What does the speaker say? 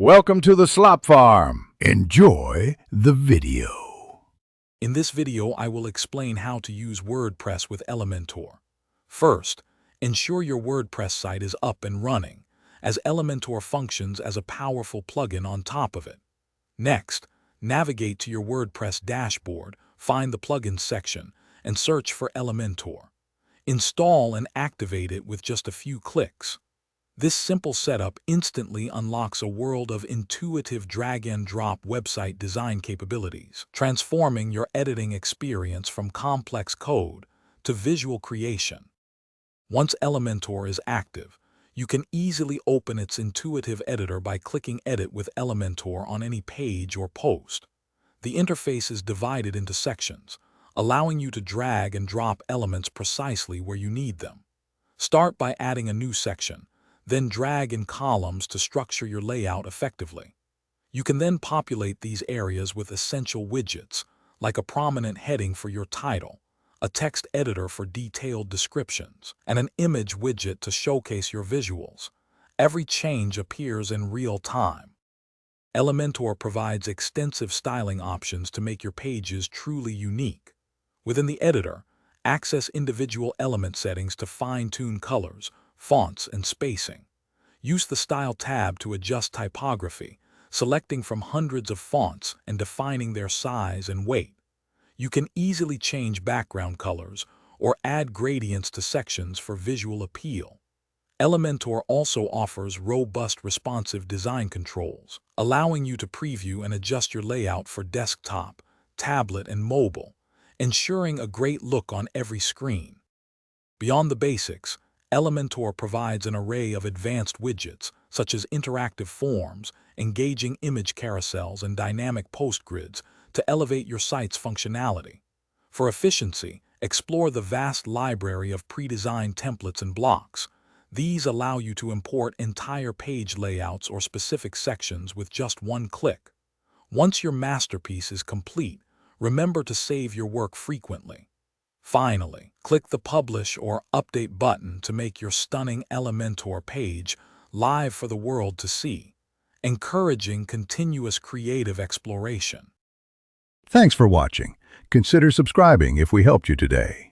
Welcome to the Slop Farm. Enjoy the video. In this video, I will explain how to use WordPress with Elementor. First, ensure your WordPress site is up and running, as Elementor functions as a powerful plugin on top of it. Next, navigate to your WordPress dashboard, find the Plugins section, and search for Elementor. Install and activate it with just a few clicks. This simple setup instantly unlocks a world of intuitive drag-and-drop website design capabilities, transforming your editing experience from complex code to visual creation. Once Elementor is active, you can easily open its intuitive editor by clicking Edit with Elementor on any page or post. The interface is divided into sections, allowing you to drag and drop elements precisely where you need them. Start by adding a new section, then drag in columns to structure your layout effectively. You can then populate these areas with essential widgets, like a prominent heading for your title, a text editor for detailed descriptions, and an image widget to showcase your visuals. Every change appears in real time. Elementor provides extensive styling options to make your pages truly unique. Within the editor, access individual element settings to fine-tune colors, fonts, and spacing. Use the Style tab to adjust typography, selecting from hundreds of fonts and defining their size and weight. You can easily change background colors or add gradients to sections for visual appeal. Elementor also offers robust responsive design controls, allowing you to preview and adjust your layout for desktop, tablet, and mobile, ensuring a great look on every screen. Beyond the basics, Elementor provides an array of advanced widgets, such as interactive forms, engaging image carousels, and dynamic post grids, to elevate your site's functionality. For efficiency, explore the vast library of pre-designed templates and blocks. These allow you to import entire page layouts or specific sections with just one click. Once your masterpiece is complete, remember to save your work frequently. Finally, click the Publish or Update button to make your stunning Elementor page live for the world to see, encouraging continuous creative exploration. Thanks for watching. Consider subscribing if we helped you today.